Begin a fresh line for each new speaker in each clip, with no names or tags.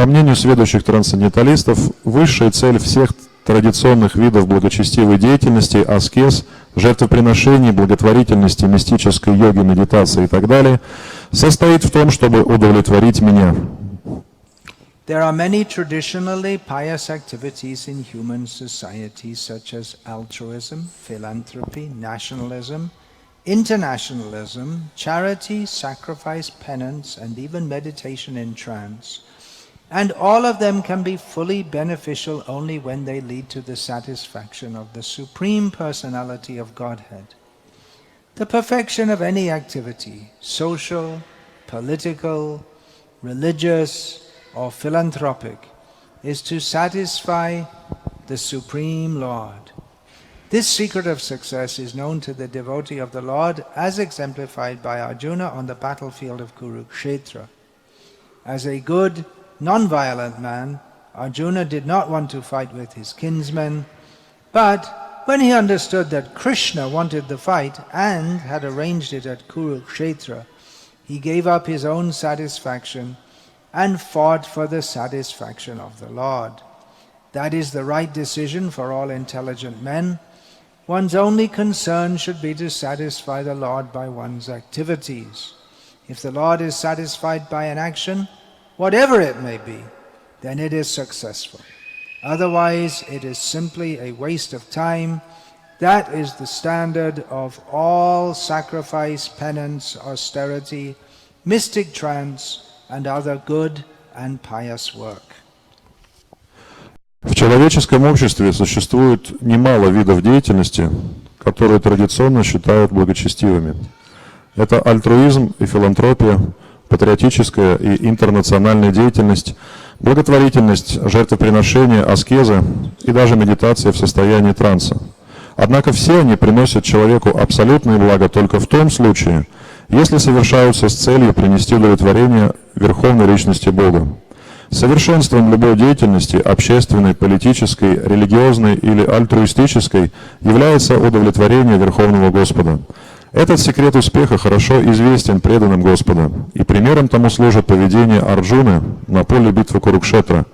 мнению сведущих трансценденталистов, высшая цель всех традиционных видов благочестивой деятельности, аскез, жертвоприношений, благотворительности, мистической йоги, медитации и так далее, состоит в том, чтобы удовлетворить меня.
There are many traditionally pious activities in human society, such as altruism, philanthropy, nationalism, internationalism, charity, sacrifice, penance, and even meditation in trance. And all of them can be fully beneficial only when they lead to the satisfaction of the Supreme Personality of Godhead. The perfection of any activity, social, political, religious, or philanthropic, is to satisfy the Supreme Lord. This secret of success is known to the devotee of the Lord as exemplified by Arjuna on the battlefield of Kurukshetra. As a good, non-violent man, Arjuna did not want to fight with his kinsmen, but when he understood that Krishna wanted the fight and had arranged it at Kurukshetra, he gave up his own satisfaction and fought for the satisfaction of the Lord. That is the right decision for all intelligent men. One's only concern should be to satisfy the Lord by one's activities. If the Lord is satisfied by an action, whatever it may be, then it is successful. Otherwise, it is simply a waste of time. That is the standard of all sacrifice, penance, austerity, mystic trance, and other good and pious work.
В человеческом обществе существует немало видов деятельности, которые традиционно считают благочестивыми. Это альтруизм и филантропия, патриотическая и интернациональная деятельность, благотворительность, жертвоприношения, аскезы и даже медитация в состоянии транса. Однако все они приносят человеку абсолютное благо только в том случае, если совершаются с целью принести удовлетворение Верховной Личности Бога. Совершенством любой деятельности, общественной, политической, религиозной или альтруистической, является удовлетворение Верховного Господа. Этот секрет успеха хорошо известен преданным Господа, и примером тому служит поведение Арджуны на поле битвы Курукшетра.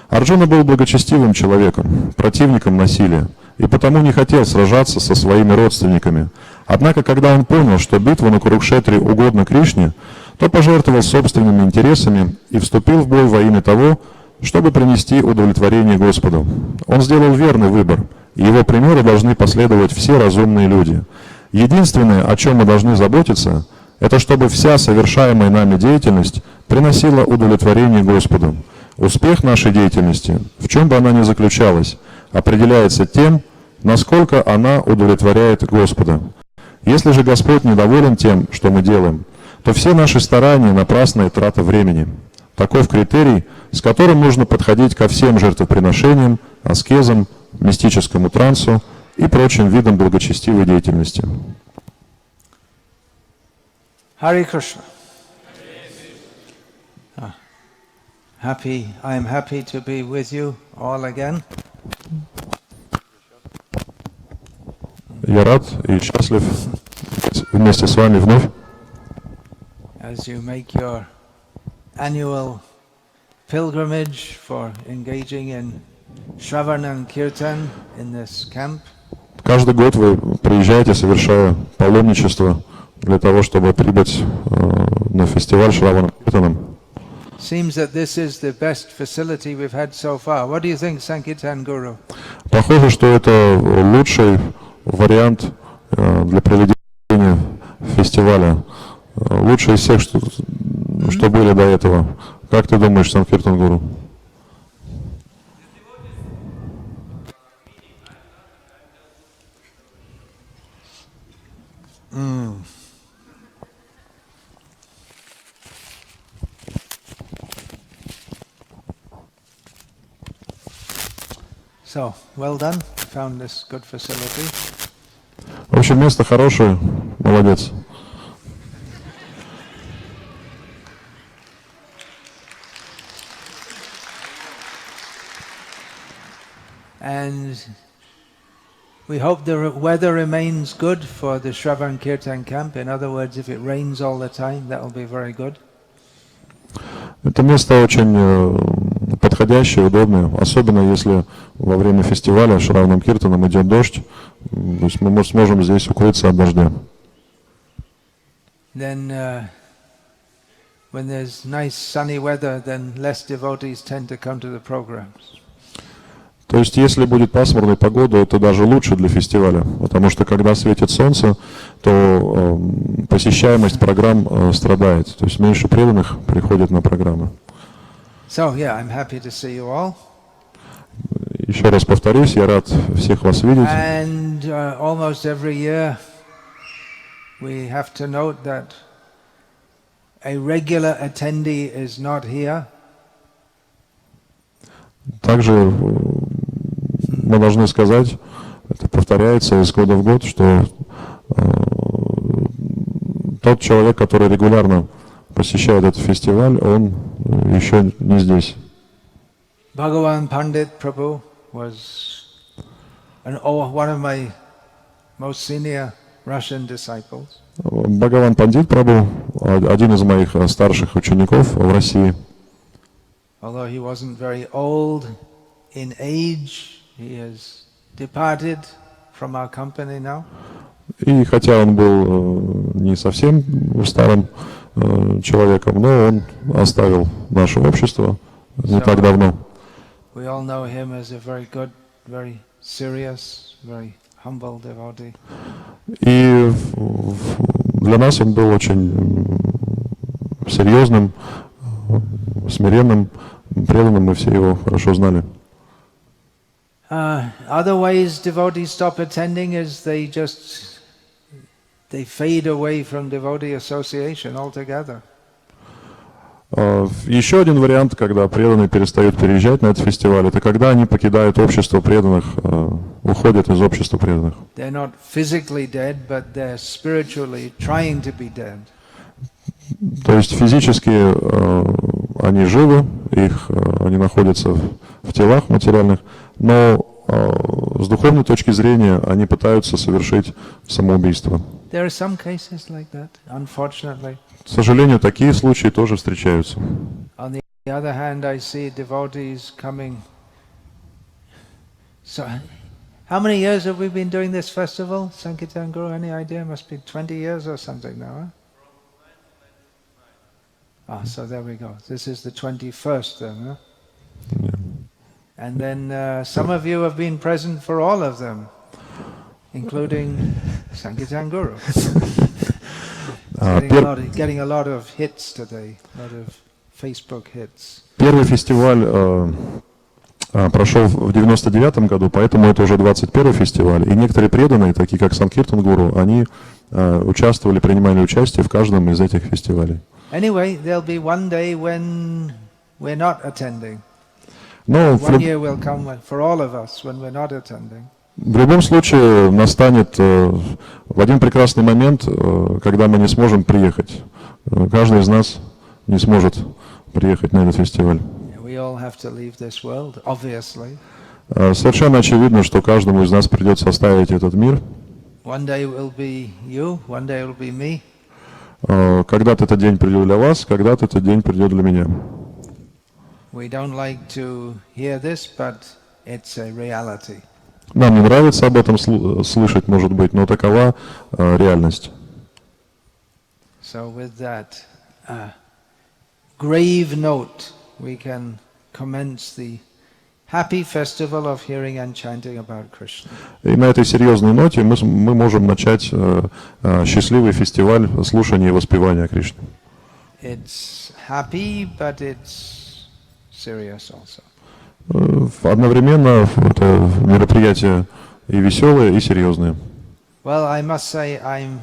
Арджуна был благочестивым человеком, противником насилия, и потому не хотел сражаться со своими родственниками. Однако, когда он понял, что битва на Курукшетре угодна Кришне, то пожертвовал собственными интересами и вступил в бой во имя того, чтобы принести удовлетворение Господу. Он сделал верный выбор, и его примеру должны последовать все разумные люди. Единственное, о чем мы должны заботиться, это чтобы вся совершаемая нами деятельность приносила удовлетворение Господу. Успех нашей деятельности, в чем бы она ни заключалась, определяется тем, насколько она удовлетворяет Господа. Если же Господь недоволен тем, что мы делаем, то все наши старания — напрасная трата времени. Таков критерий, с которым нужно подходить ко всем жертвоприношениям, аскезам, мистическому трансу и прочим видам благочестивой деятельности.
Hare Krishna. I am happy to be with you all again.
Я рад и счастлив вместе с вами вновь.
As you make your annual pilgrimage for engaging in Shravana and Kirtan in this camp.
Каждый год вы приезжаете, совершая паломничество для того, чтобы прибыть на фестиваль Шравана Киртаном.
Seems that this is the best facility we've had so far. What do you think, Sankirtan Guru?
Похоже, что это лучший вариант для проведения фестиваля. Лучший из всех, что были до этого. Как ты думаешь, Санкиртан Гуру?
So, well done. Found this good facility.
В общем, место хорошее. Молодец.
And we hope the weather remains good for the Shravan Kirtan camp. In other words, if it rains all the time, that will be very good.
Это место очень подходящие, удобные, особенно если во время фестиваля Шраванам Киртанам идет дождь, то есть мы сможем здесь укрыться от дождя.
Then, when there's nice sunny weather, then less devotees tend to come to the programs.
То есть, если будет пасмурная погода, это даже лучше для фестиваля, потому что когда светит солнце, то посещаемость программ страдает, то есть меньше преданных приходят на программы.
So, yeah, I'm happy to see you all.
Еще раз повторюсь, я рад всех вас видеть.
And almost every year we have to note that a regular attendee is not here.
Также мы должны сказать, это повторяется из года в год, что тот человек, который регулярно посещает этот фестиваль, он еще не здесь.
Bhagavan Pandit Prabhu was one of my most senior Russian disciples.
Бхагаван Пандит Прабху, один из моих старших учеников в России.
Although he wasn't very old in age, he has departed from our company now.
И хотя он был не совсем старым человеком, но он оставил наше общество не так давно.
We all know him as a very good, very serious, very humble devotee.
И для нас он был очень серьезным, смиренным, преданным, мы все его хорошо знали.
Other ways devotees stop attending is they fade away from devotee association altogether.
Еще один вариант, когда преданные перестают переезжать на этот фестиваль, это когда они покидают общество преданных, уходят из общества преданных.
They're not physically dead, but they're spiritually trying to be dead.
То есть физически они живы, они находятся в телах материальных, но с духовной точки зрения они пытаются совершить самоубийство.
There are some cases like that, unfortunately.
К сожалению, такие случаи тоже встречаются.
On the other hand, I see devotees coming. So, how many years have we been doing this festival, Sankirtan Guru? Any idea? Must be 20 years or something now, huh? So there we go. This is the 21st then, huh?
Yeah.
And then some of you have been present for all of them, including Sankirtan Guru. Getting a lot of hits today, a lot of Facebook hits.
Первый фестиваль прошел в 99-м году, поэтому это уже 21-й фестиваль. И некоторые преданные, такие как Санкиртан Гуру, они принимали участие в каждом из этих фестивалей.
Anyway, there'll be one day when we're not attending.
Но
one year will come for all of us when we're not attending.
В любом случае настанет в один прекрасный момент, когда мы не сможем приехать. Каждый из нас не сможет приехать на этот фестиваль. Совершенно очевидно, что каждому из нас придется оставить этот мир. Когда-то этот день придет для вас, когда-то этот день придет для меня. Нам не нравится об этом слышать, может быть, но такова реальность.
So with that grave note, we can commence the happy festival of hearing and chanting about Krishna.
И на этой серьезной ноте мы можем начать счастливый фестиваль слушания и воспевания Кришны.
It's happy, but it's serious also.
Одновременно это мероприятие и веселое, и серьезное.
Well, I must say I'm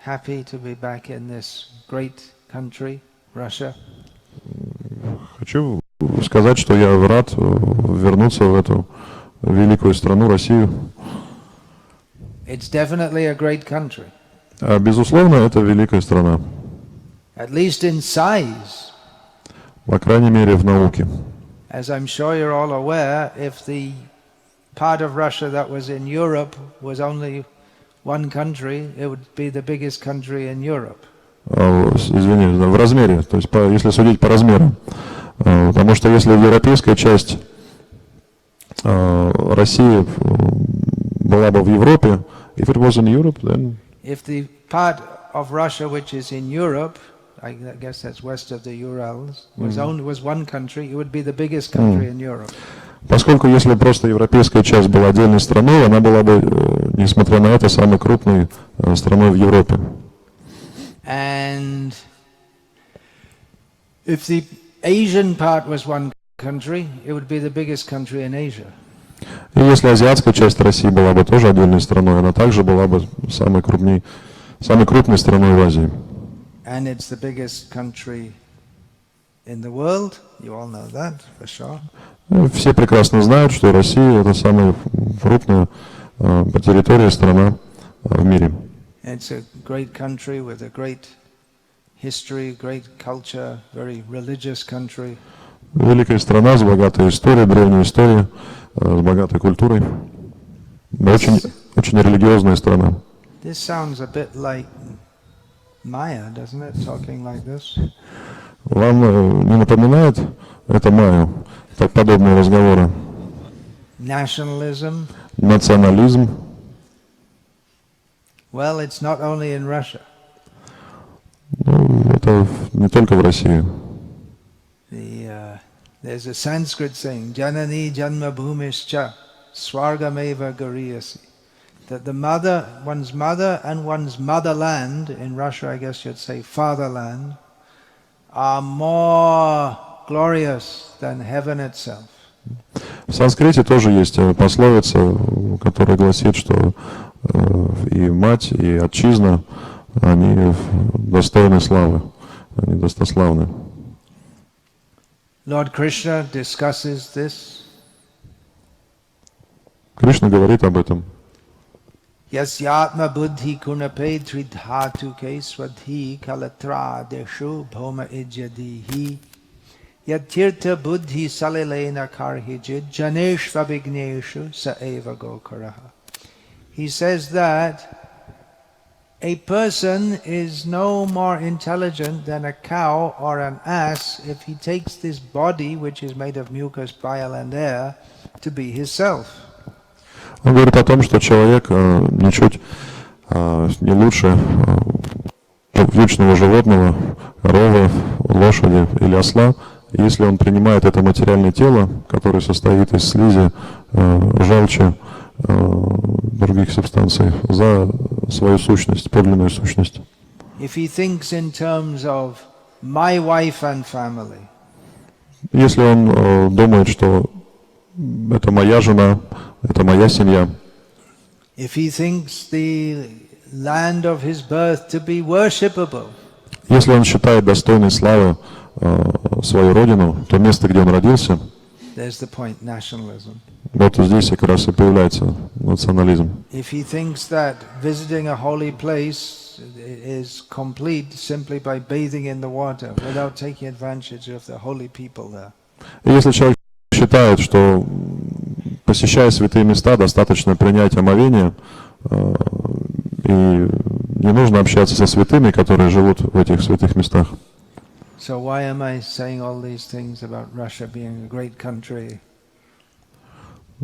happy to be back in this great country, Russia.
Хочу сказать, что я рад вернуться в эту великую страну, Россию.
It's definitely a great country.
Безусловно, это великая страна.
At least in size.
По крайней мере, в науке.
As I'm sure you're all aware, if the part of Russia that was in Europe was only one country, it would be the biggest country in Europe.
Извини, в размере, то есть если судить по размеру. Потому что если европейская часть России была бы в Европе, if it was in Europe, then...
If the part of Russia which is in Europe, I guess that's west of the Urals, was one country, it would be the biggest country in Europe.
Поскольку если просто европейская часть была отдельной страной, она была бы, несмотря на это, самой крупной страной в Европе.
And if the Asian part was one country, it would be the biggest country in Asia.
И если азиатская часть России была бы тоже отдельной страной, она также была бы самой крупной страной в Азии.
And it's the biggest country in the world. You all know that for sure.
Все прекрасно знают, что Россия — это самая крупная по территории страна в мире.
It's a great country with a great history, great culture, very religious country.
Великая страна с богатой историей, древней историей, с богатой культурой. Очень религиозная страна.
This sounds a bit like Maya, doesn't it? Talking like this.
Вам не напоминает это майю? Так подобные разговоры.
Nationalism.
Национализм.
Well, it's not only in Russia.
Ну, это не только в России.
There's a Sanskrit saying, Janani Janma Bhumischa Swargameva Gariyasi. That the mother, one's mother and one's motherland, in Russia I guess you'd say fatherland, are more glorious than heaven itself.
В санскрите тоже есть пословица, которая гласит, что и мать, и отчизна, они достойны славы, они достославны.
Lord Krishna discusses this.
Кришна говорит об этом.
Yasyatma buddhi kunape tridhatuke swadhi kalatra deshu bhoma ijyadihi yatirtha buddhi salilena karhijid janeshva vigneshu saeva gokaraha. He says that a person is no more intelligent than a cow or an ass if he takes this body, which is made of mucus, bile and air, to be his self.
Он говорит о том, что человек ничуть не лучше вьючного животного, коровы, лошади или осла, если он принимает это материальное тело, которое состоит из слизи, желчи, других субстанций, за свою сущность, подлинную сущность.
If he thinks in terms of my wife and family,
если он думает, что это моя жена, это моя семья,
if he thinks the land of his birth to be worshipable,
если он считает достойной славы свою родину, то место, где он родился,
there's the point, nationalism.
вот здесь как раз и появляется национализм.
If he thinks that visiting a holy place is complete simply by bathing in the water without taking advantage of the holy people there.
И если человек считает, что посещая святые места, достаточно принять омовение, и не нужно общаться со святыми, которые живут в этих святых местах.
So why am I saying all these things about Russia being a great country?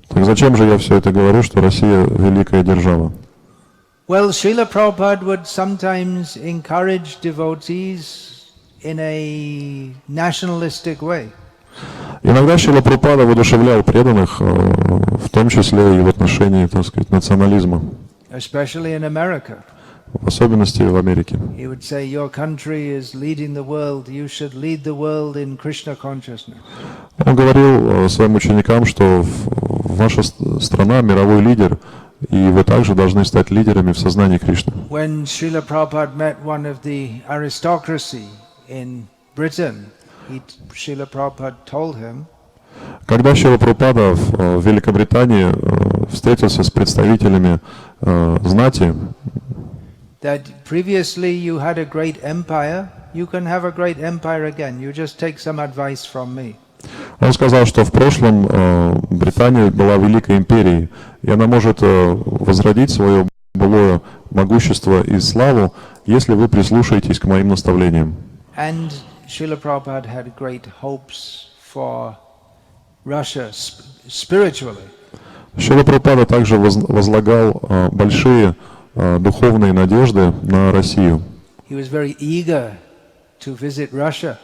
Так зачем же я все это говорю, что Россия великая держава?
Well, Srila Prabhupada would sometimes encourage devotees in a nationalistic way.
Иногда Шрила Прабхупада воодушевлял преданных, в том числе и в отношении, так сказать, национализма.
Especially in America.
В особенности в Америке.
He would say, your country is leading the world, you should lead the world in Krishna consciousness.
Он говорил своим ученикам, что ваша страна мировой лидер, и вы также должны стать лидерами в сознании Кришны.
When Srila Prabhupada met one of the aristocracy in Britain, Srila Prabhupada told him,
когда Шрила Прабхупада в Великобритании встретился с представителями знати,
that previously you had a great empire, you can have a great empire again. You just take some advice from me.
Он сказал, что в прошлом Британия была великой империей, и она может возродить свое былое могущество и славу, если вы прислушаетесь к моим наставлениям.
And Srila Prabhupada had great hopes for Russia spiritually.
Шрила Прабхупада также возлагал большие духовные надежды на Россию.
He was very eager to visit Russia.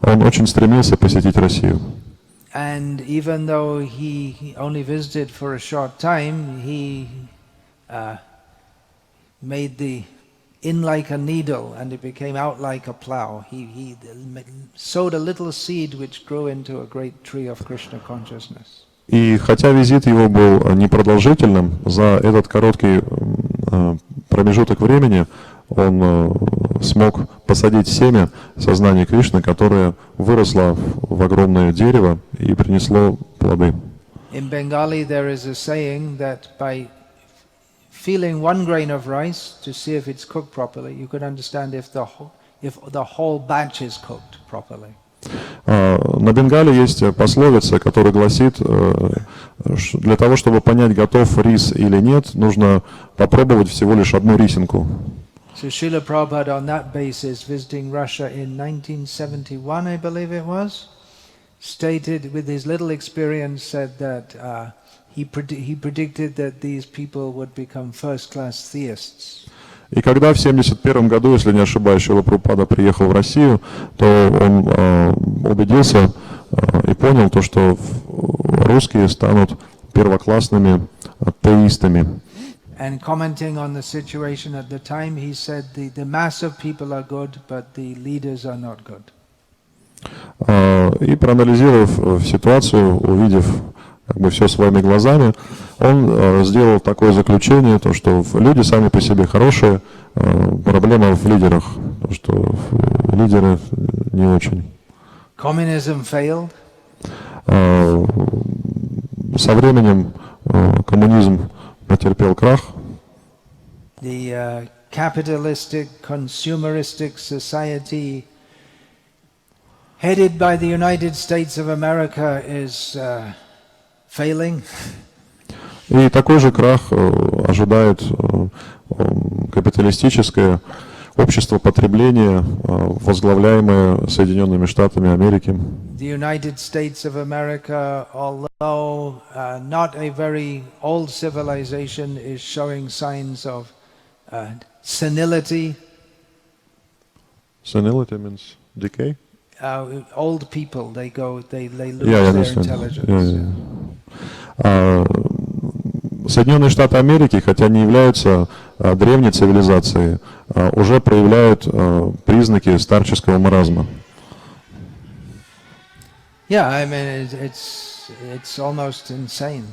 Он очень стремился посетить Россию.
And even though he only visited for a short time, he made the in like a needle and it became out like a plow. He sowed a little seed which grew into a great tree of Krishna consciousness.
И хотя визит его был непродолжительным, за этот короткий промежуток времени он смог посадить семя сознания Кришны, которое выросло в огромное дерево и принесло плоды.
In Bengali there is a saying that by feeling one grain of rice to see if it's cooked properly, you could understand if the whole batch is cooked properly.
На Бенгале есть пословица, которая гласит, для того, чтобы понять, готов рис или нет, нужно попробовать всего лишь одну рисинку.
So Srila Prabhupada on that basis, visiting Russia in 1971, I believe it was, stated with his little experience, said that he predicted that these people would become first-class theists.
И когда в 1971 году, если не ошибаюсь, Шрила Прабхупада приехал в Россию, то он убедился и понял то, что русские станут первоклассными теистами.
And commenting on the situation at the time, he said the mass of people are good, but the leaders are not good.
И проанализировав ситуацию, увидев как бы все своими глазами, он сделал такое заключение, то, что люди сами по себе хорошие, проблема в лидерах, то, что лидеры не очень.
Communism failed.
Со временем коммунизм потерпел крах.
The capitalistic, consumeristic society headed by the United States of America is failing.
И такой же крах ожидает капиталистическое общество потребления, возглавляемое Соединенными Штатами Америки.
The United States of America, although not a very old civilization, is showing signs of senility.
Senility means decay?
Old people, they lose their intelligence.
Соединенные Штаты Америки, хотя не являются древней цивилизацией, уже проявляют признаки старческого маразма.
Yeah, I mean it's almost insane.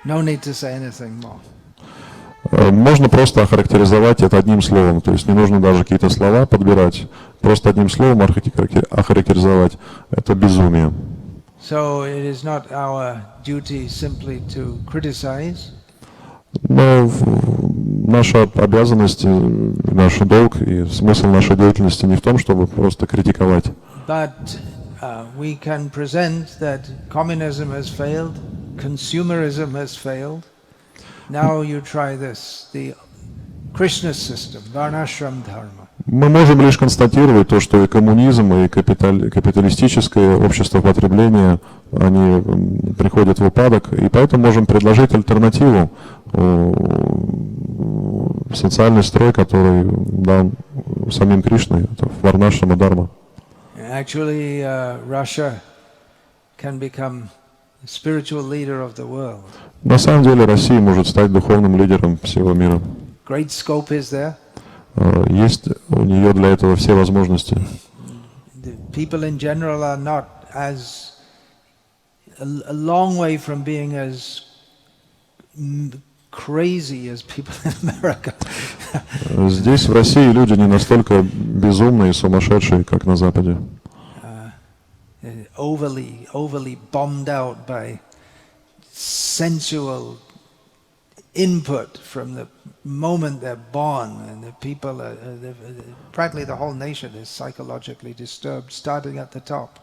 No need to say anything more.
Можно просто охарактеризовать это одним словом, то есть не нужно даже какие-то слова подбирать, просто одним словом охарактеризовать это безумие.
So it is not our duty simply to criticize.
Но наша обязанность, наш долг и смысл нашей деятельности не в том, чтобы просто критиковать.
But we can present that communism has failed, consumerism has failed. Now you try this, the Krishna system, varnashram dharma.
Мы можем лишь констатировать то, что и коммунизм, и капиталистическое общество потребления, они приходят в упадок, и поэтому можем предложить альтернативу, социальный строй, который дан самим Кришной, это варнашрама дharma.
Actually, Russia can become the spiritual leader of the world.
На самом деле Россия может стать духовным лидером всего мира.
Great scope is there.
Есть у нее для этого все возможности.
The people in general are not as a long way from being as crazy as people in America.
Здесь в России люди не настолько безумные и сумасшедшие, как на Западе.
Overly bombed out by sensual input from the moment they're born, and the people practically the whole nation is psychologically disturbed, starting at the top.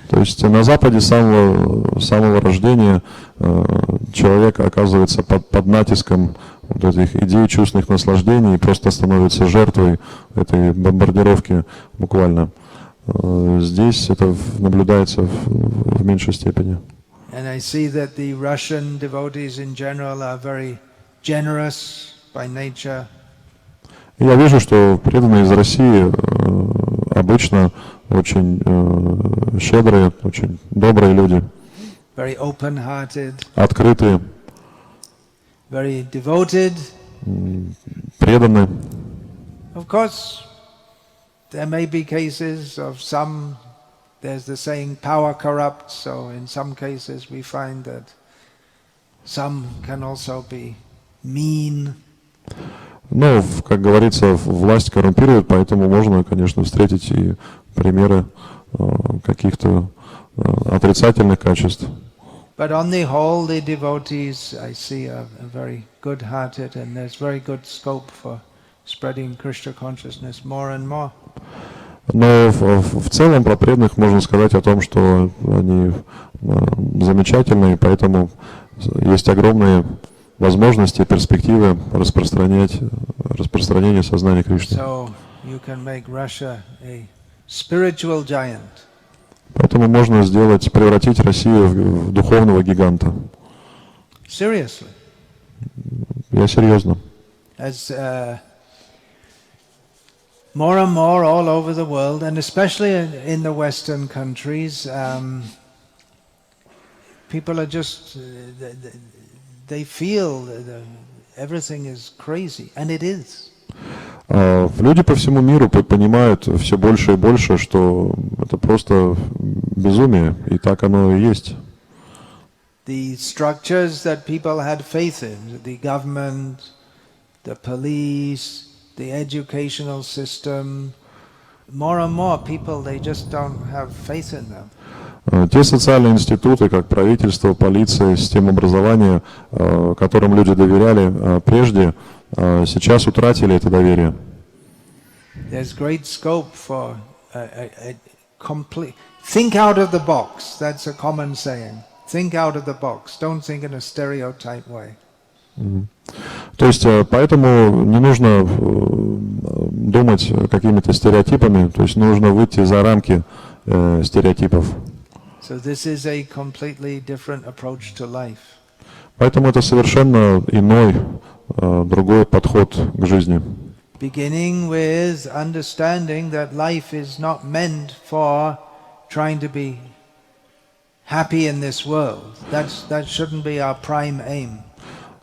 То есть на Западе с самого рождения человек оказывается под натиском вот этих идей, чувственных наслаждений, и просто становится жертвой этой бомбардировки буквально. Здесь это наблюдается в меньшей степени.
And I see that the Russian devotees in general are very generous by nature.
Я вижу, что преданные из России обычно очень щедрые, очень добрые люди,
Very open-hearted,
открытые,
very devoted.
преданные.
Of course, there may be cases of some, there's the saying, power corrupts, so in some cases we find that some can also be mean.
Ну, как говорится, власть коррумпирует, поэтому можно, конечно, встретить и примеры каких-то отрицательных качеств.
But on the whole, the devotees I see are very good-hearted, and there's very good scope for spreading Krishna consciousness more and more.
Но в целом про преданных можно сказать о том, что они замечательные, поэтому есть огромные возможности, перспективы распространения сознания Кришны.
So you can make Russia a spiritual giant.
Поэтому можно превратить Россию в духовного гиганта.
Seriously.
Я серьезно.
As more and more all over the world, and especially in the Western countries, people are just, they feel that everything is crazy, and it is.
Люди по всему миру понимают все больше и больше, что это просто безумие, и так оно и есть.
The structures that people had faith in, the government, the police, the educational system, more and more people, they just don't have faith in them.
Те социальные институты, как правительство, полиция, система образования, которым люди доверяли прежде, сейчас утратили это доверие.
There's great scope for a complete think out of the box. That's a common saying. Think out of the box. Don't think in a stereotype way.
То есть, поэтому не нужно думать какими-то стереотипами, то есть нужно выйти за рамки стереотипов.
So this is a completely different approach to life.
Поэтому это совершенно иной, другой подход к жизни.
Beginning with understanding that life is not meant for trying to be happy in this world. That shouldn't be our prime aim.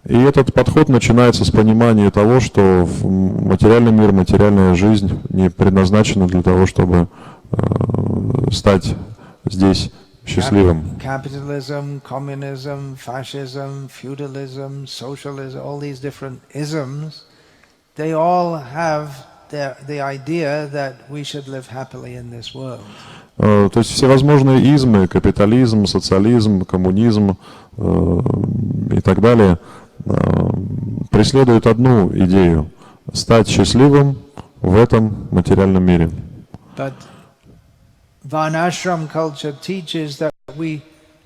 И этот подход начинается с понимания того, что материальный мир, материальная жизнь не предназначена для того, чтобы стать здесь счастливым.
Capitalism, communism, fascism, feudalism, socialism, all these different isms, they all have the idea that we should live happily in this world.
То есть всевозможные измы, капитализм, социализм, коммунизм и так далее преследуют одну идею – стать счастливым в этом материальном мире.
But Varnashram culture teaches that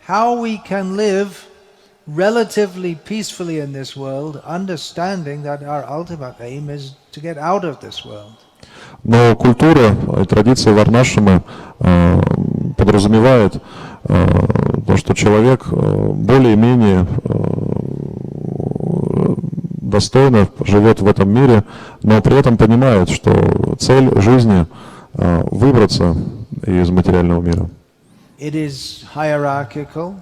how we can live relatively peacefully in this world, understanding that our ultimate aim is to get out of this world.
Но культура и традиция варнашрамы подразумевает то, что человек более-менее достойно живет в этом мире, но при этом понимает, что цель жизни выбраться из материального мира.
It is hierarchical.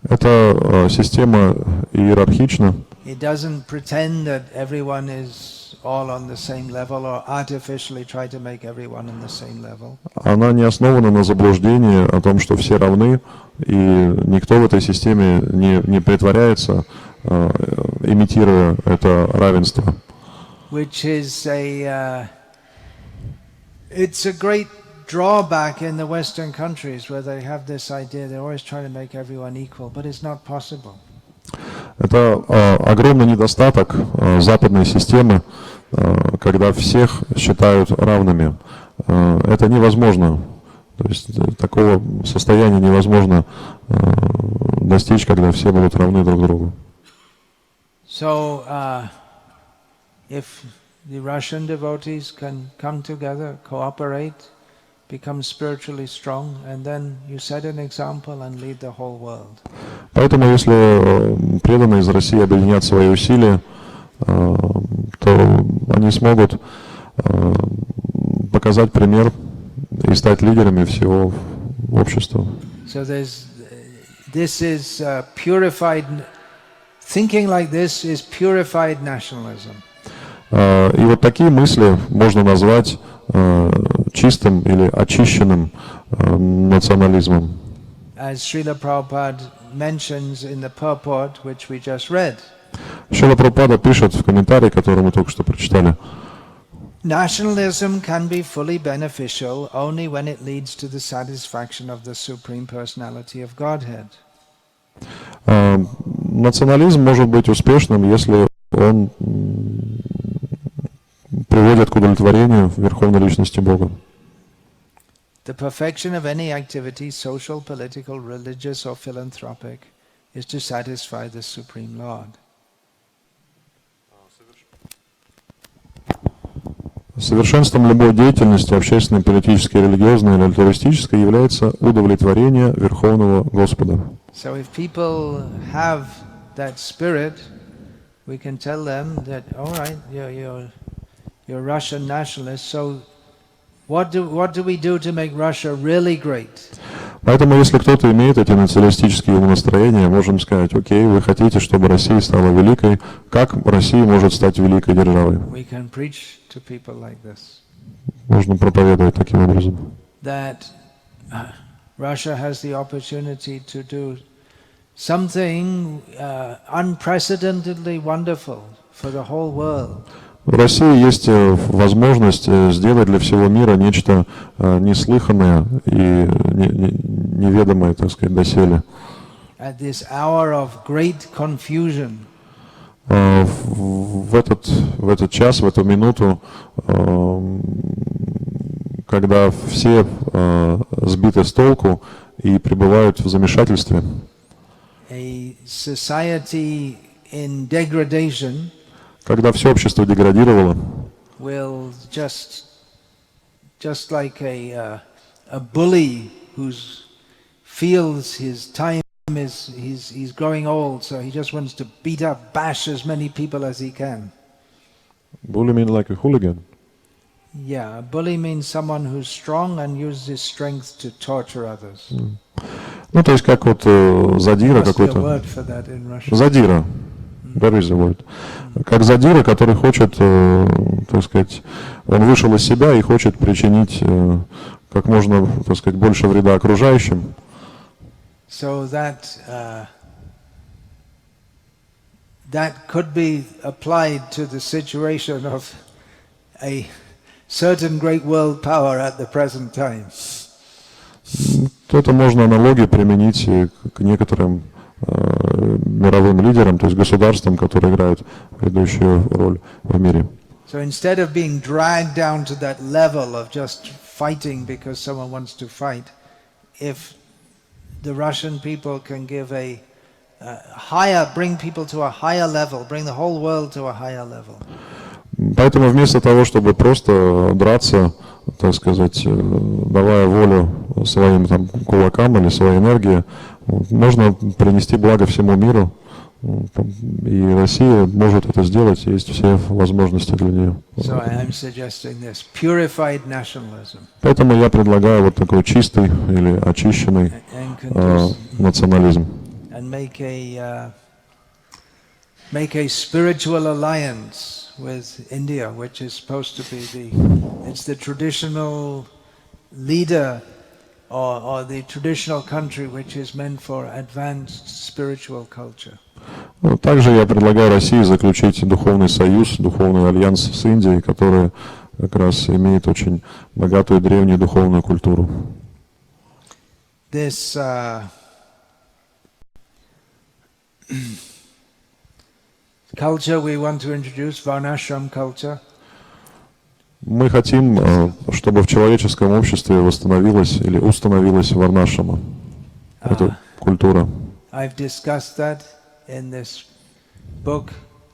Эта система иерархична.
It doesn't pretend that everyone is all on the same level or artificially try to make everyone on the same level.
Она не основана на заблуждении о том, что все равны, и никто в этой системе не притворяется, имитируя это равенство.
Which is it's a great drawback in the Western countries where they have this idea, they're always trying to make everyone equal, but it's not possible.
Это огромный недостаток западной системы, когда всех считают равными. Это невозможно. То есть такого состояния невозможно достичь, когда все будут равны друг другу.
So, if the Russian devotees can come together, cooperate, become spiritually strong, and then you set an example and lead the whole world.
Поэтому, если преданные из России объединят свои усилия, то они смогут показать пример и стать лидерами всего общества.
So this is purified. Thinking like this is purified nationalism.
И вот такие мысли можно назвать чистым или очищенным национализмом.
As Srila Prabhupada mentions in the purport which we just read.
Шрила Прабхупада пишет в комментарии, который мы только что прочитали.
Nationalism can be fully beneficial only when it leads to the satisfaction of the Supreme Personality of Godhead.
Национализм может быть успешным, если он приводит к удовлетворению Верховной Личности Бога.
The perfection of any activity, social, political, religious or philanthropic, is to satisfy the Supreme Lord.
Совершенством любой деятельности, общественной, политической, религиозной или альтруистической, является удовлетворение Верховного Господа.
So if people have that spirit, we can tell them that, all right, you're Russian nationalists, so what do we do to make Russia really great?
Поэтому, если кто-то имеет эти националистические умонастроения, можем сказать: окей, вы хотите, чтобы Россия стала великой, как Россия может стать великой державой?
We can preach to people like this.
Можно проповедовать таким образом.
That Russia has the opportunity to do something unprecedentedly wonderful for the whole world.
В России есть возможность сделать для всего мира нечто неслыханное и неведомое, так сказать, доселе.
At this hour of great confusion,
в этот час, в эту минуту, когда все сбиты с толку и пребывают в замешательстве,
a society in degradation
когда все общество деградировало,
will just like a bully who feels his time is he's growing old, so he just wants to beat up, bash as many people as he can.
Bully mean like a hooligan?
Yeah, a bully means someone who's strong and uses his strength to torture others.
Ну, то есть как вот задира какой-то. Задира. There is a word. Как задира, который хочет, так сказать, он вышел из себя и хочет причинить как можно, так сказать, больше вреда окружающим.
So that could be applied to the situation of a certain great world power at the present time.
Это можно аналогию применить к некоторым мировым лидерам, то есть государствам, которые играют ведущую роль в мире.
So instead of being dragged down to that level of just fighting because someone wants to fight, if the Russian people can give bring people to a higher level, bring the whole world to a higher level.
Поэтому вместо того, чтобы просто драться, так сказать, давая волю своим там кулакам или своей энергии, можно принести благо всему миру, и Россия может это сделать, есть все возможности для нее. Поэтому я предлагаю вот такой чистый или очищенный национализм.
Make a spiritual alliance with India, which is supposed to be the traditional leader or the traditional country which is meant for advanced spiritual culture.
Также я предлагаю России заключить духовный союз, духовный альянс с Индией, который как раз имеет очень богатую древнюю духовную культуру.
This culture we want to introduce, varnashram culture.
Мы хотим, чтобы в человеческом обществе восстановилась или установилась варнашрама, эта культура.
I've discussed that in this book,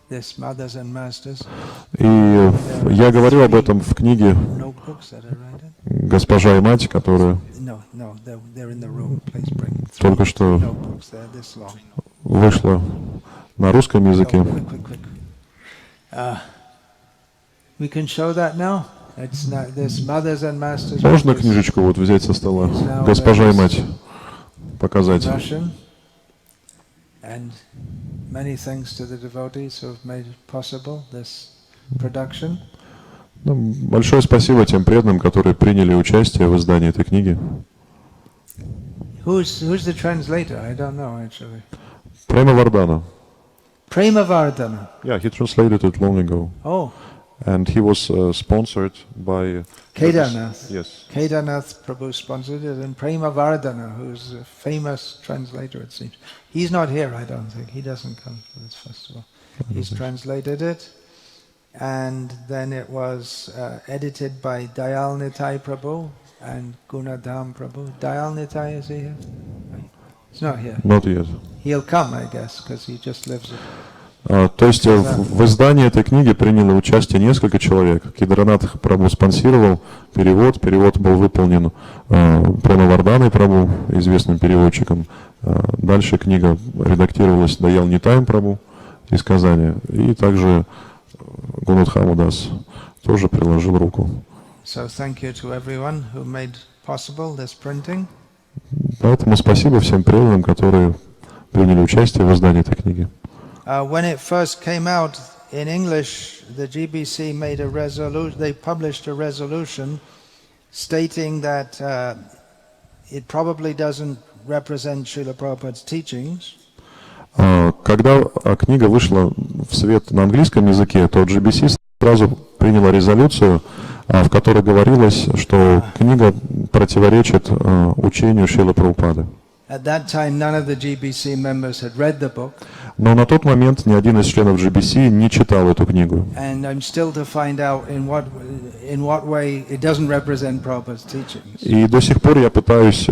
this mothers and masters.
И я говорил об этом в книге
Notebooks that I read it.
«Госпожа и мать», которая
No, they're in the room. Please bring
только что
notebooks. They're this long.
вышла на русском языке.
Quick. We can show that now. It's not this mothers and masters.
Можно книжечку вот взять со стола, «Госпожа и мать», показать.
Russian. And many thanks to the devotees who have made it possible, this production.
Большое спасибо тем преданным, которые приняли участие в издании этой книги.
Who's the translator? I don't know actually.
Према Вардана.
Prema Vardhana.
Yeah, he translated it long ago.
Oh.
And he was sponsored by
Kedarnath.
Yes.
Kedarnath Prabhu sponsored it, and Prema Vardhana, who's a famous translator, it seems. He's not here, I don't think. He doesn't come to this festival. He's translated it, and then it was edited by Dayal Nitai Prabhu and Gunadham Prabhu. Dayal Nitai, is he here? He's not here.
Not yet.
He'll come, I guess, because he just lives it.
То есть в издании этой книги приняло участие несколько человек. Кедаранат Прабhu спонсировал перевод. Перевод был выполнен Према Варданой Прабhu, известным переводчиком. Дальше книга редактировалась Даял Нитаем Прабhu из Казани. И также Гунадхам Дас тоже приложил руку. Поэтому спасибо всем преданным, которые приняли участие в издании этой книги.
When it first came out in English, the GBC made a resolution. They published a resolution stating that it probably doesn't represent Srila Prabhupada's teachings.
Когда книга вышла в свет на английском языке, то GBC сразу приняла резолюцию, в которой говорилось, что книга противоречит учению Шрилы Прабхупады.
At that time, none of the GBC members had read the book.
Но на тот момент ни один из членов GBC не читал эту книгу.
And I'm still to find out in what way it doesn't represent Prabhupada's teachings.
И до сих пор я пытаюсь,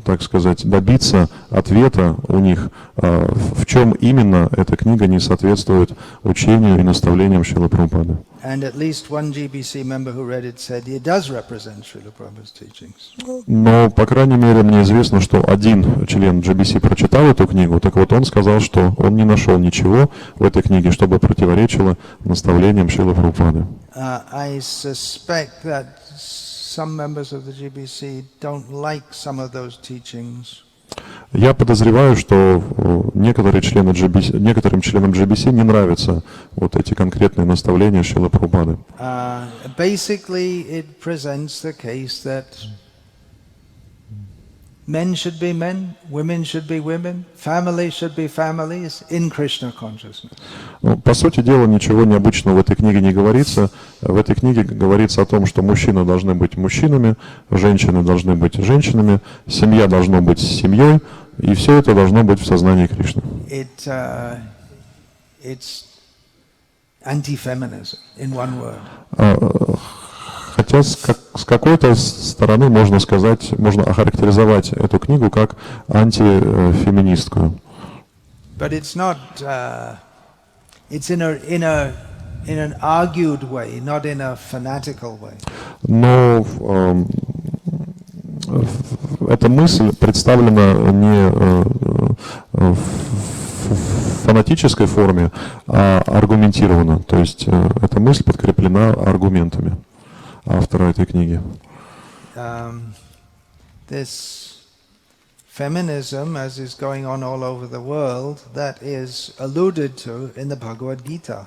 так сказать, добиться ответа у них, в чем именно эта книга не соответствует учению и наставлениям Шрилы Прабхупады.
And at least one GBC member who read it said it does represent Srila Prabhupada's teachings.
Но, по крайней мере, мне известно, что один член GBC прочитал эту книгу, так вот он сказал, что он не нашел ничего в этой книге, чтобы противоречило наставлениям Шрилы Прабхупады.
I suspect that some members of the GBC don't like some of those teachings.
Я подозреваю, что некоторым членам GBC не нравятся вот эти конкретные наставления Шрилы Прабхупады.
Basically, it presents the case that men should be men, women should be women, families should be families in Krishna consciousness.
По сути дела, ничего необычного в этой книге не говорится. В этой книге говорится о том, что мужчины должны быть мужчинами, женщины должны быть женщинами, семья должна быть семьей, и все это должно быть в сознании Кришны.
It's anti-feminism, in one word.
Хотя с какой-то стороны можно сказать, можно охарактеризовать эту книгу как антифеминистскую.
But it's not. It's in an argued way, not in a fanatical way.
Но эта мысль представлена не в фанатической форме, а аргументирована. То есть эта мысль подкреплена аргументами автора этой книги.
This feminism, as is going on all over the world, that is alluded to in the Bhagavad Gita.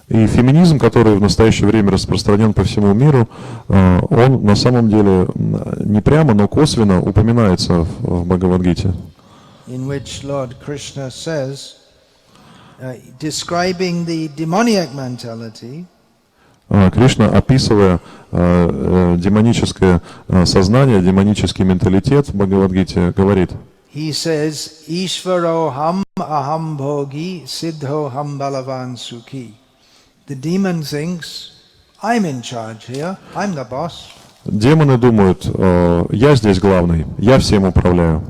И феминизм, который в настоящее время распространен по всему миру, он на самом деле не прямо, но косвенно упоминается в Бхагавад-гите.
In which Lord Krishna says, describing the demoniac mentality,
Кришна, описывая демоническое сознание, демонический менталитет в Бхагавад-гите, говорит:
He says, Ishvaroham aham bhogi siddhoham balavan sukhi. The demon thinks, I'm in charge here, I'm the boss.
Демоны думают, я здесь главный, я всем управляю.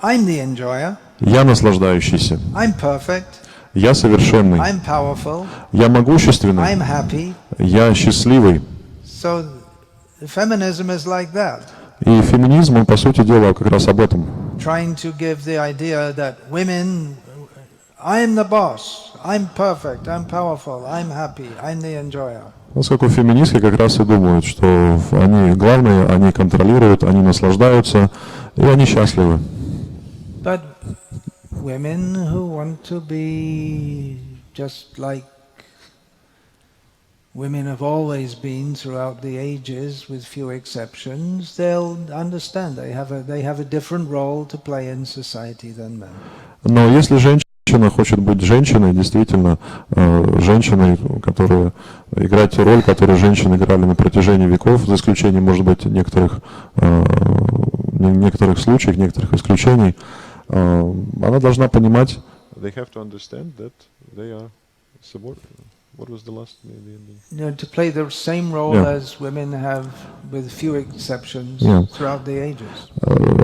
I'm the enjoyer.
Я наслаждающийся.
I'm perfect.
Я совершенный.
I'm powerful.
Я могущественный.
I'm happy.
Я счастливый.
So feminism is like that.
И феминизм, он, по сути дела, как раз об этом.
Trying to give the idea that women, I'm the boss, I'm perfect, I'm powerful, I'm happy, I'm the enjoyer.
Поскольку феминистки как раз и думают, что они главные, они контролируют, они наслаждаются, и они счастливы.
But women who want to be just like women have always been throughout the ages, with few exceptions, they'll understand they have a different role to play in society than men.
Но если женщина хочет быть женщиной, действительно, женщиной, которая играет ту роль, которую женщины играли на протяжении веков, за исключением, может быть, некоторых случаев, некоторых исключений, она должна понимать. They have to understand that they are subordinate. What was the last?
To play the same role as women have, with few exceptions, throughout the ages.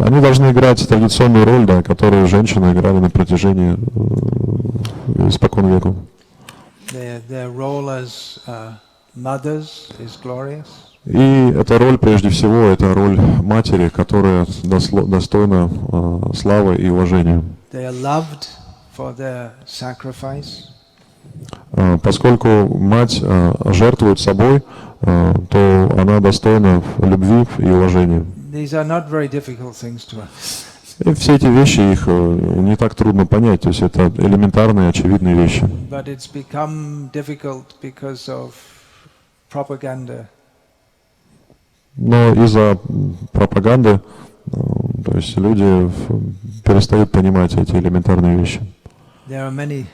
Они должны играть традиционную роль, да, которую женщины играли на протяжении испокон веков.
Their role as mothers is glorious.
И эта роль, прежде всего, это роль матери, которая достойна славы и уважения.
They are loved for their sacrifice.
Поскольку мать жертвует собой, то она достойна любви и уважения.
These are not very difficult things to understand.
И все эти вещи, их не так трудно понять, то есть это элементарные, очевидные вещи.
But it's become difficult because of propaganda.
Но из-за пропаганды, то есть люди перестают понимать эти элементарные вещи.
There are many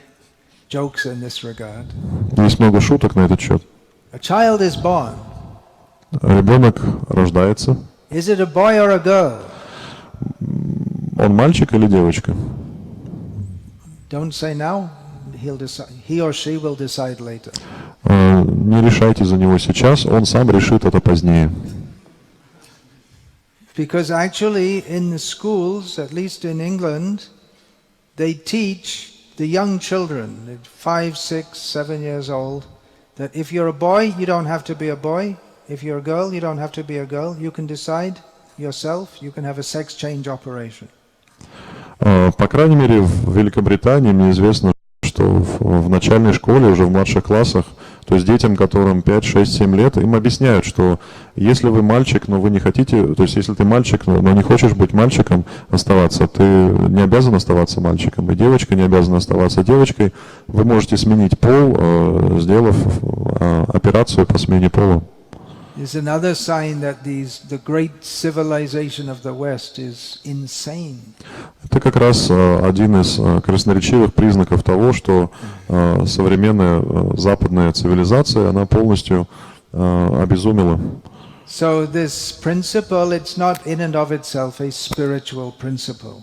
jokes in this regard.
Есть много шуток на этот счет.
A child is born.
Ребенок рождается.
Is it a boy or a girl?
Он мальчик или девочка?
Don't say now. He or she will decide later.
Не решайте за него сейчас, он сам решит это позднее.
Because actually in the schools, at least in England, they teach the young children, 5, 6, 7 years old, that if you're a boy, you don't have to be a boy. If you're a girl, you don't have to be a girl. You can decide yourself. You can have a sex change operation.
По крайней мере, в Великобритании мне известно, что в начальной школе, уже в младших классах, то есть детям, которым 5, 6, 7 лет, им объясняют, что если вы мальчик, но вы не хотите, то есть если ты мальчик, но не хочешь быть мальчиком, оставаться, ты не обязан оставаться мальчиком, и девочка не обязана оставаться девочкой, вы можете сменить пол, сделав операцию по смене пола.
Is another sign that the great civilization of the West is insane.
Это как раз один из красноречивых признаков того, что современная западная цивилизация, она полностью обезумела.
So this principle, it's not in and of itself a spiritual principle.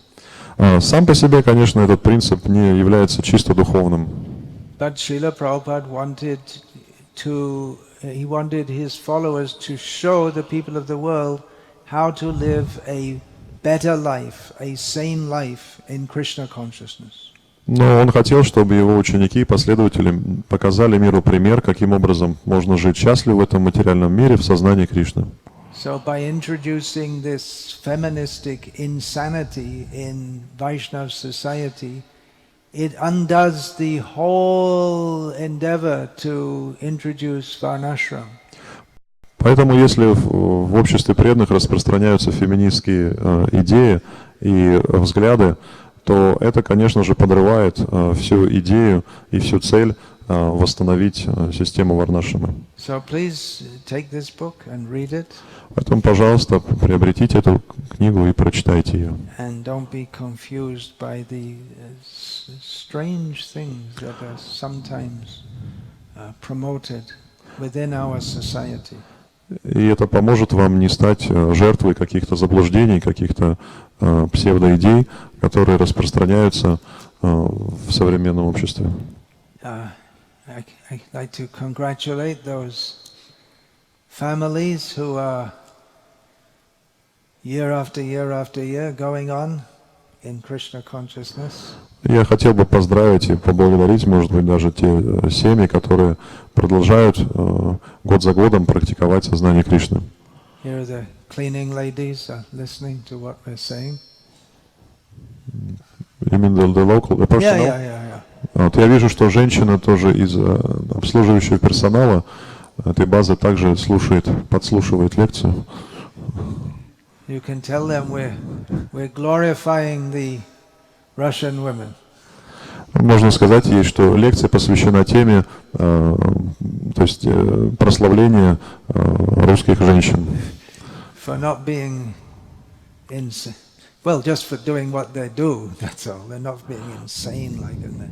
Сам по себе, конечно, этот принцип не является чисто духовным.
But Srila Prabhupada wanted his followers to show the people of the world how to live a better life, a sane life in Krishna consciousness.
Но он хотел, чтобы его ученики и последователи показали миру пример, каким образом можно жить счастливо в этом материальном мире в сознании Кришны.
So by introducing this feministic insanity in Vaishnava society, it undoes the whole endeavor to introduce varnashram.
Поэтому, если в обществе преданных распространяются феминистские идеи и взгляды, то это, конечно же, подрывает всю идею и всю цель восстановить систему варнашрамы.
So please take this book and read it.
Поэтому, пожалуйста, приобретите эту книгу и прочитайте ее.
And don't be confused by the strange things that are sometimes promoted within our society.
И это поможет вам не стать жертвой каких-то заблуждений, каких-то псевдоидей, которые распространяются в современном обществе.
I'd like to congratulate those families who are year after year after year going on in Krishna consciousness.
Я хотел бы поздравить и поблагодарить, может быть, даже те семьи, которые продолжают год за годом практиковать сознание Кришны.
Here the cleaning ladies are listening to what we're saying.
Именно the local, the personal.
Yeah.
Вот, я вижу, что женщина тоже из обслуживающего персонала этой базы также подслушивает лекцию.
You can tell them we're glorifying the Russian women.
Можно сказать ей, что лекция посвящена теме, то есть прославления русских женщин.
For not being well, just for doing what they do, that's all. They're not being insane like in the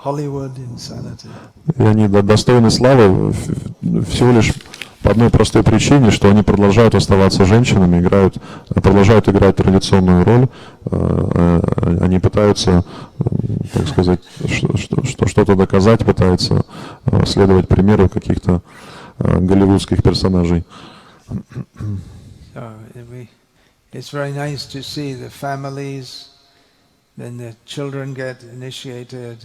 Hollywood insanity.
И они достойны славы всего лишь по одной простой причине, что они продолжают оставаться женщинами, продолжают играть традиционную роль. Они пытаются, так сказать, что-то доказать, пытаются следовать примеру каких-то голливудских персонажей.
It's very nice to see the families, then the children get initiated.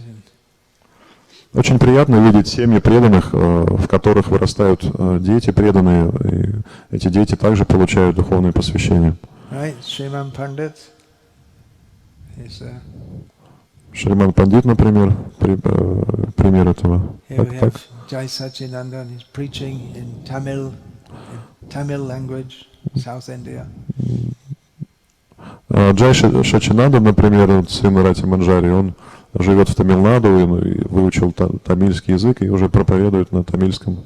Очень приятно видеть семьи преданных, в которых вырастают дети преданные, и эти дети также получают духовное посвящение.
Right, Shriman Pandit.
Шриман Пандит, например, пример этого.
Here we have Jai Sachinandan, he's preaching in Tamil language, South India.
Джай Шачинанда, например, сын Рати Манджари, он живет в Тамилнаду и выучил тамильский язык и уже проповедует на тамильском.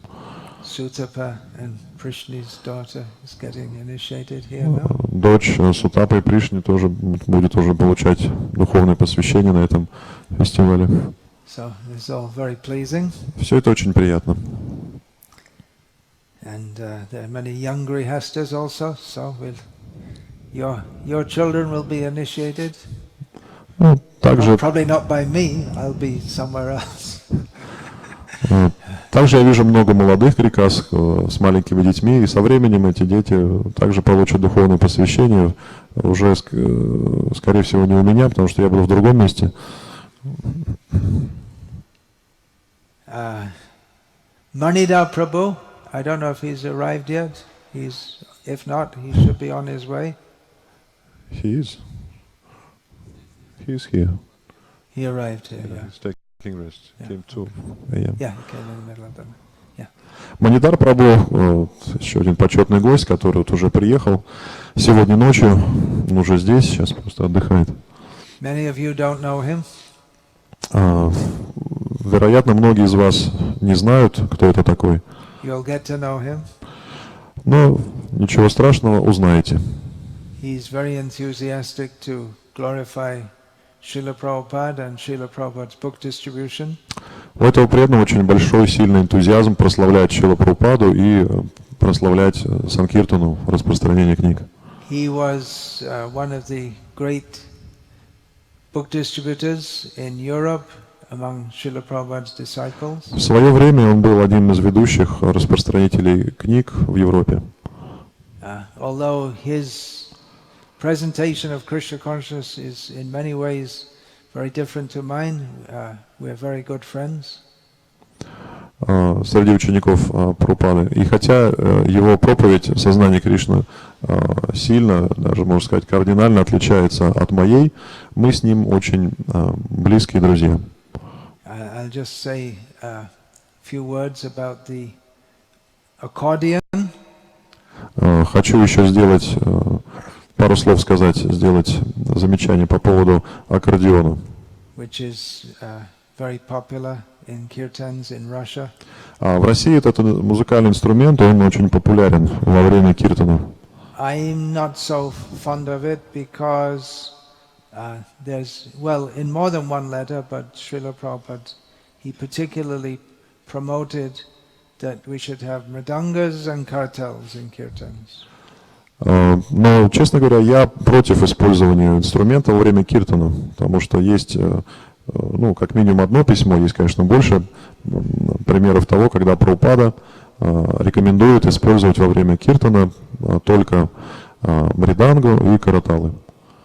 Дочь Сутапа и Пришни тоже будет уже получать духовное посвящение на этом фестивале. Все это очень приятно.
And there are many young grihastas also, so your children will be initiated.
Также,
probably not by me, I'll be somewhere else.
Также я вижу много молодых грикас с маленькими детьми, и со временем эти дети также получат духовное посвящение, уже, скорее всего, не у меня, потому что я буду в другом месте.
Manida Prabhu, I don't know if he's arrived yet. If not, he should be on his way.
He is. He's here.
He arrived here, yeah.
He's taking rest.
Yeah.
Came 2 a.m.
Yeah, he came in the middle of the night. Yeah.
Манидар Прабху, еще один почетный гость, который вот уже приехал сегодня ночью, он уже здесь, сейчас просто отдыхает.
Many of you don't know him.
Вероятно, многие из вас не знают, кто это такой.
You'll get to know him.
Но ничего страшного, узнаете.
He's very enthusiastic to glorify Srila Prabhupada and Srila Prabhupada's book distribution.
У этого преданного очень большой, сильный энтузиазм прославлять Шрила Прабхупаду и прославлять Санкиртану, распространение книг.
He was one of the great book distributors in Europe among Srila Prabhupada's disciples.
В свое время он был одним из ведущих распространителей книг в Европе.
Although his presentation of Krishna consciousness is in many ways very different to mine, we're very good friends.
Среди учеников Прабхупады. И хотя его проповедь сознания Кришны сильно, даже можно сказать, кардинально отличается от моей, мы с ним очень близкие друзья.
I'll just say a few words about the accordion.
Хочу еще сделать пару слов сделать замечание по поводу аккордеона.
Which is very popular in kirtans in Russia.
В России этот музыкальный инструмент, он очень популярен во время киртана.
I'm not so fond of it because there's, well, in more than one letter, but Srila Prabhupada, he particularly promoted that we should have mridangas and kartals in kirtans.
Но, честно говоря, я против использования инструмента во время киртана, потому что есть, ну, как минимум одно письмо, есть, конечно, больше примеров того, когда Прабхупада рекомендует использовать во время киртана только мридангу и караталы.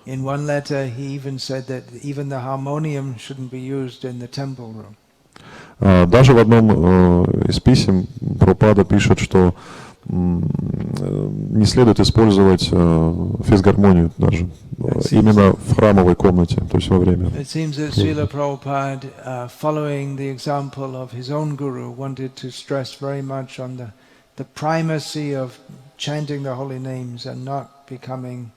In one letter, he even said that even the harmonium shouldn't be used in the temple room.
Даже в одном из писем Прабхупада пишет, что не следует использовать физгармонию даже именно в храмовой комнате, то есть во время.
It seems that Srila Prabhupada, following the example of his own guru, wanted to stress very much on the primacy of chanting the holy names and not becoming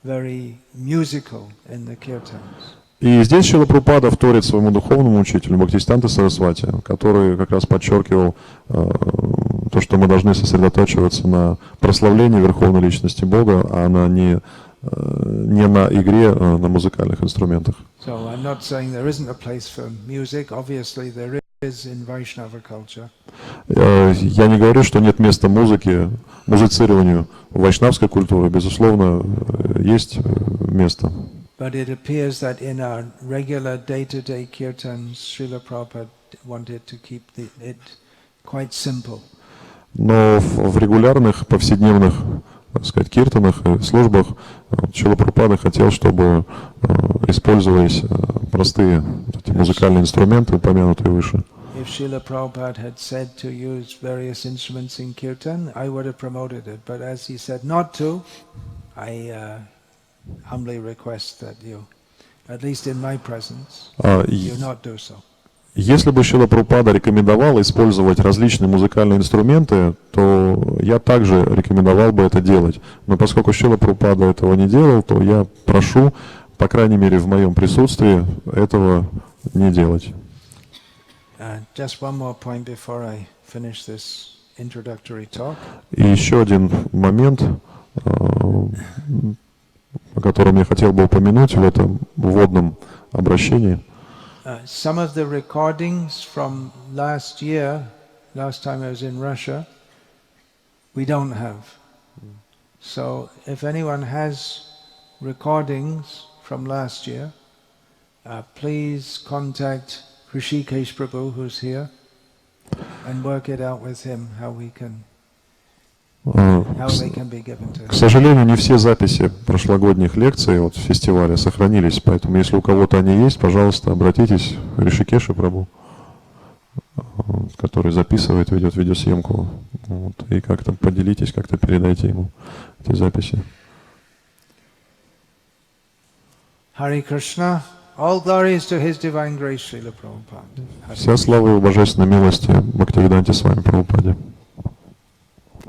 very musical in the kirtans.
И здесь Шрила Прабхупада вторит своему духовному учителю Бхактиведанты Сарасвати, который как раз подчеркивал то, что мы должны сосредотачиваться на прославлении Верховной Личности Бога, а не на игре на музыкальных инструментах.
So I'm not saying there isn't a place for music. Obviously there is in Vaishnava culture.
Я не говорю, что нет места музыке, музицированию в вайшнавской культуре. Безусловно, есть место.
But it appears that in our regular day-to-day kirtans, Srila Prabhupada wanted to keep it quite simple.
Но в регулярных, повседневных, так сказать, киртанах и службах Шрила Прабхупада хотел, чтобы использовались простые музыкальные инструменты, упомянутые выше.
If Srila Prabhupada had said to use various instruments in kirtan, I would have promoted it. But as he said not to, I humbly request that you, at least in my presence, you not do so.
Если бы Шрила Прабхупада рекомендовал использовать различные музыкальные инструменты, то я также рекомендовал бы это делать. Но поскольку Шрила Прабхупада этого не делал, то я прошу, по крайней мере в моем присутствии, этого не делать.
Just one more point before I finish this introductory talk.
И еще один момент, о котором я хотел бы упомянуть в этом вводном обращении.
Some of the recordings from last time I was in Russia, we don't have. So if anyone has recordings from last year, please contact Hrishikesh Prabhu, who's here, and work it out with him how they can be given to him.
К сожалению, не все записи прошлогодних лекций от фестиваля сохранились, поэтому если у кого-то они есть, пожалуйста, обратитесь к Hrishikesh Прабху, который записывает, ведет видеосъемку, и как-то поделитесь, как-то передайте ему эти записи.
Hare Krishna. All glories to His divine grace, Srila Prabhupada.
Вся слава и божественной милости Бхактиведанте Свами Прабхупаде.